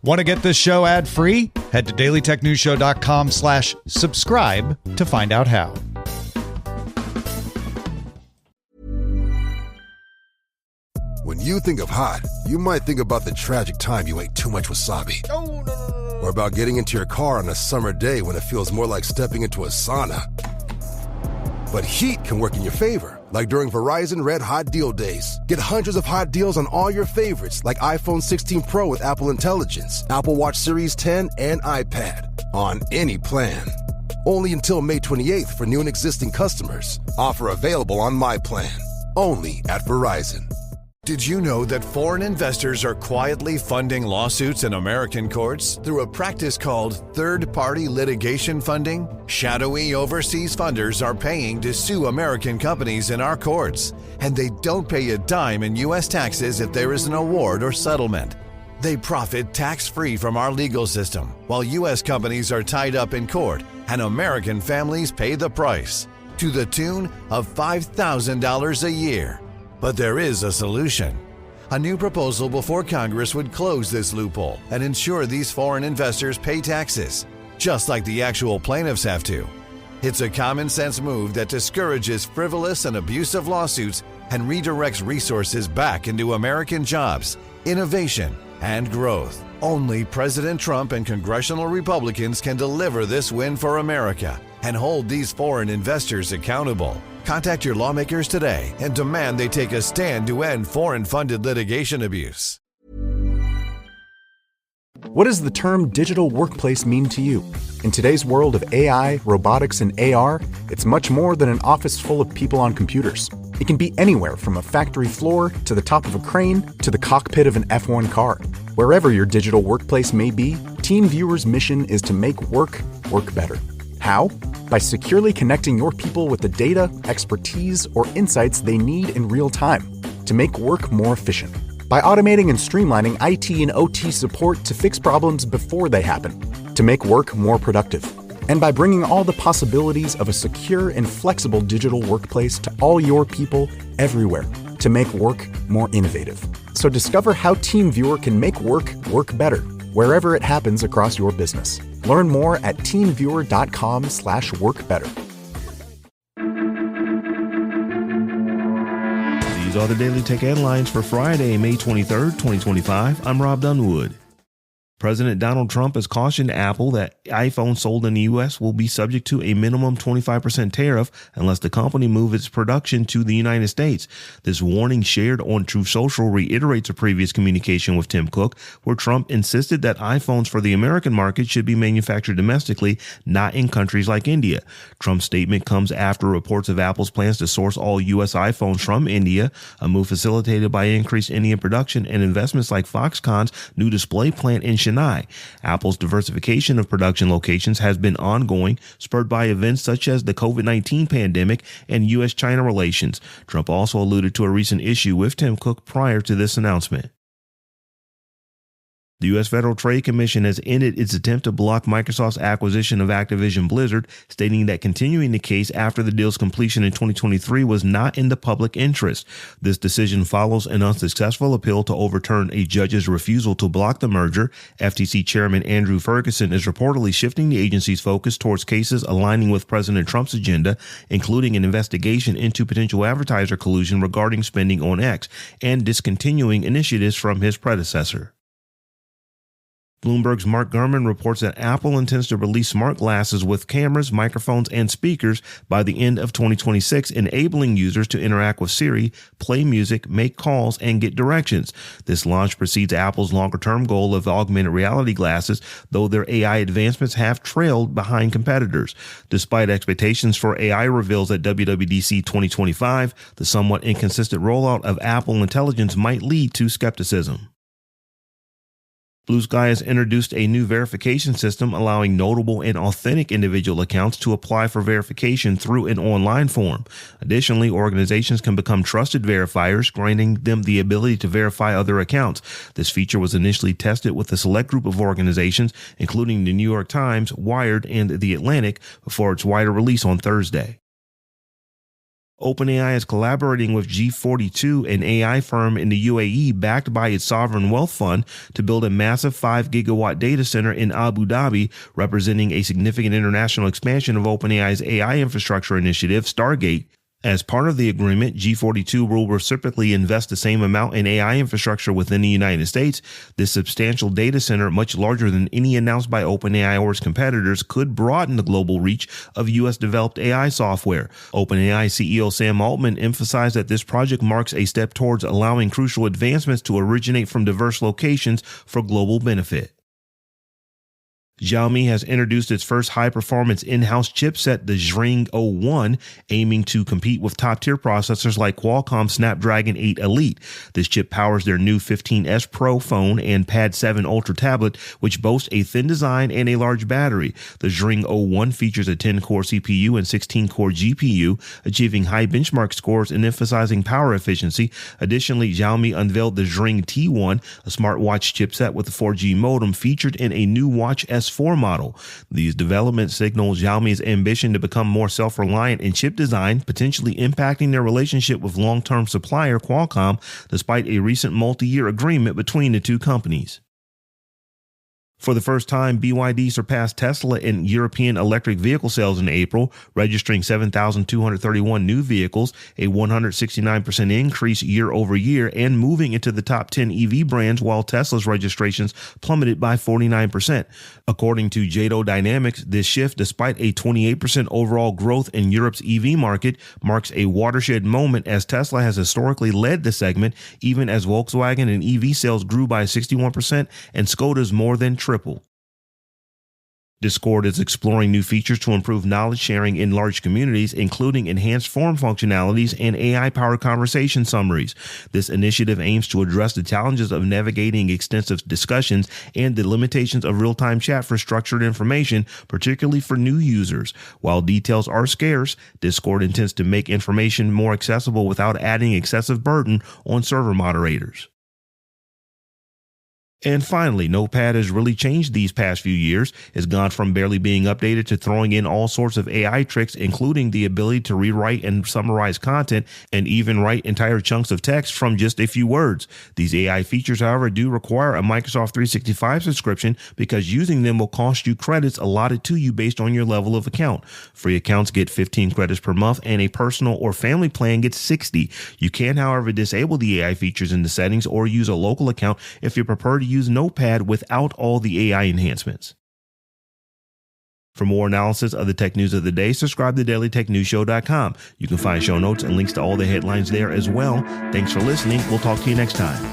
Want to get this show ad-free? Head to dailytechnewsshow.com/subscribe to find out how. When you think of hot, you might think about the tragic time you ate too much wasabi. Or about getting into your car on a summer day when it feels more like stepping into a sauna. But heat can work in your favor, like during Verizon Red Hot Deal Days. Get hundreds of hot deals on all your favorites, like iPhone 16 Pro with Apple Intelligence, Apple Watch Series 10, and iPad, on any plan. Only until May 28th for new and existing customers. Offer available on My Plan. Only at Verizon. Did you know that foreign investors are quietly funding lawsuits in American courts through a practice called third-party litigation funding? Shadowy overseas funders are paying to sue American companies in our courts, and they don't pay a dime in U.S. taxes if there is an award or settlement. They profit tax-free from our legal system, while U.S. companies are tied up in court, and American families pay the price, to the tune of $5,000 a year. But there is a solution. A new proposal before Congress would close this loophole and ensure these foreign investors pay taxes, just like the actual plaintiffs have to. It's a common-sense move that discourages frivolous and abusive lawsuits and redirects resources back into American jobs, innovation, and growth. Only President Trump and congressional Republicans can deliver this win for America and hold these foreign investors accountable. Contact your lawmakers today and demand they take a stand to end foreign-funded litigation abuse. What does the term digital workplace mean to you? In today's world of AI, robotics, and AR, it's much more than an office full of people on computers. It can be anywhere from a factory floor to the top of a crane to the cockpit of an F1 car. Wherever your digital workplace may be, TeamViewer's mission is to make work better. How? By securely connecting your people with the data, expertise, or insights they need in real time to make work more efficient. By automating and streamlining IT and OT support to fix problems before they happen, to make work more productive. And by bringing all the possibilities of a secure and flexible digital workplace to all your people everywhere to make work more innovative. So discover how TeamViewer can make work better, wherever it happens across your business. Learn more at teamviewer.com/workbetter. These are the Daily Tech headlines for Friday, May 23rd, 2025. I'm Rob Dunwood. President Donald Trump has cautioned Apple that iPhones sold in the U.S. will be subject to a minimum 25% tariff unless the company moves its production to the United States. This warning, shared on Truth Social, reiterates a previous communication with Tim Cook, where Trump insisted that iPhones for the American market should be manufactured domestically, not in countries like India. Trump's statement comes after reports of Apple's plans to source all U.S. iPhones from India, a move facilitated by increased Indian production and investments like Foxconn's new display plant in Chennai. Apple's diversification of production locations has been ongoing, spurred by events such as the COVID-19 pandemic and U.S.-China relations. Trump also alluded to a recent issue with Tim Cook prior to this announcement. The U.S. Federal Trade Commission has ended its attempt to block Microsoft's acquisition of Activision Blizzard, stating that continuing the case after the deal's completion in 2023 was not in the public interest. This decision follows an unsuccessful appeal to overturn a judge's refusal to block the merger. FTC Chairman Andrew Ferguson is reportedly shifting the agency's focus towards cases aligning with President Trump's agenda, including an investigation into potential advertiser collusion regarding spending on X and discontinuing initiatives from his predecessor. Bloomberg's Mark Gurman reports that Apple intends to release smart glasses with cameras, microphones, and speakers by the end of 2026, enabling users to interact with Siri, play music, make calls, and get directions. This launch precedes Apple's longer-term goal of augmented reality glasses, though their AI advancements have trailed behind competitors. Despite expectations for AI reveals at WWDC 2025, the somewhat inconsistent rollout of Apple Intelligence might lead to skepticism. Blue Sky has introduced a new verification system allowing notable and authentic individual accounts to apply for verification through an online form. Additionally, organizations can become trusted verifiers, granting them the ability to verify other accounts. This feature was initially tested with a select group of organizations, including the New York Times, Wired, and The Atlantic, before its wider release on Thursday. OpenAI is collaborating with G42, an AI firm in the UAE backed by its sovereign wealth fund, to build a massive 5-gigawatt data center in Abu Dhabi, representing a significant international expansion of OpenAI's AI infrastructure initiative, Stargate. As part of the agreement, G42 will reciprocally invest the same amount in AI infrastructure within the United States. This substantial data center, much larger than any announced by OpenAI or its competitors, could broaden the global reach of U.S.-developed AI software. OpenAI CEO Sam Altman emphasized that this project marks a step towards allowing crucial advancements to originate from diverse locations for global benefit. Xiaomi has introduced its first high-performance in-house chipset, the Xring 01, aiming to compete with top-tier processors like Qualcomm Snapdragon 8 Elite. This chip powers their new 15S Pro phone and Pad 7 Ultra tablet, which boast a thin design and a large battery. The Xring 01 features a 10-core CPU and 16-core GPU, achieving high benchmark scores and emphasizing power efficiency. Additionally, Xiaomi unveiled the Xring T1, a smartwatch chipset with a 4G modem featured in a new Watch S4 model. These developments signal Xiaomi's ambition to become more self-reliant in chip design, potentially impacting their relationship with long-term supplier Qualcomm, despite a recent multi-year agreement between the two companies. For the first time, BYD surpassed Tesla in European electric vehicle sales in April, registering 7,231 new vehicles, a 169% increase year over year, and moving into the top 10 EV brands, while Tesla's registrations plummeted by 49%. According to Jado Dynamics, this shift, despite a 28% overall growth in Europe's EV market, marks a watershed moment, as Tesla has historically led the segment, even as Volkswagen and EV sales grew by 61% and Skoda's more than tripled. Discord is exploring new features to improve knowledge sharing in large communities, including enhanced forum functionalities and AI-powered conversation summaries. This initiative aims to address the challenges of navigating extensive discussions and the limitations of real-time chat for structured information, particularly for new users. While details are scarce, Discord intends to make information more accessible without adding excessive burden on server moderators. And finally, Notepad has really changed these past few years. It's gone from barely being updated to throwing in all sorts of AI tricks, including the ability to rewrite and summarize content and even write entire chunks of text from just a few words. These AI features, however, do require a Microsoft 365 subscription, because using them will cost you credits allotted to you based on your level of account. Free accounts get 15 credits per month, and a personal or family plan gets 60. You can, however, disable the AI features in the settings or use a local account if you prefer to use Notepad without all the AI enhancements. For more analysis of the tech news of the day, subscribe to dailytechnewsshow.com. You can find show notes and links to all the headlines there as well. Thanks for listening. We'll talk to you next time.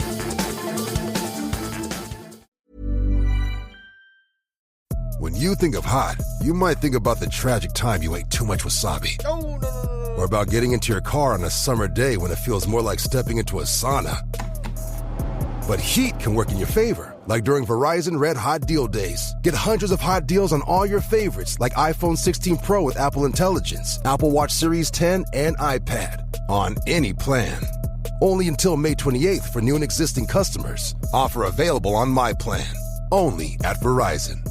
When you think of hot, you might think about the tragic time you ate too much wasabi. Or about getting into your car on a summer day when it feels more like stepping into a sauna. But heat can work in your favor, like during Verizon Red Hot Deal Days. Get hundreds of hot deals on all your favorites, like iPhone 16 Pro with Apple Intelligence, Apple Watch Series 10, and iPad, on any plan. Only until May 28th for new and existing customers. Offer available on My Plan. Only at Verizon.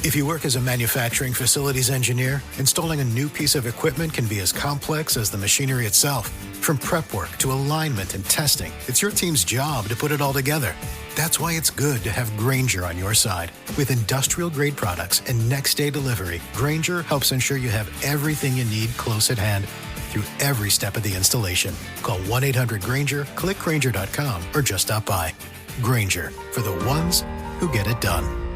If you work as a manufacturing facilities engineer, installing a new piece of equipment can be as complex as the machinery itself. From prep work to alignment and testing, it's your team's job to put it all together. That's why it's good to have Grainger on your side. With industrial-grade products and next-day delivery, Grainger helps ensure you have everything you need close at hand through every step of the installation. Call 1-800-GRAINGER, click Grainger.com, or just stop by. Grainger, for the ones who get it done.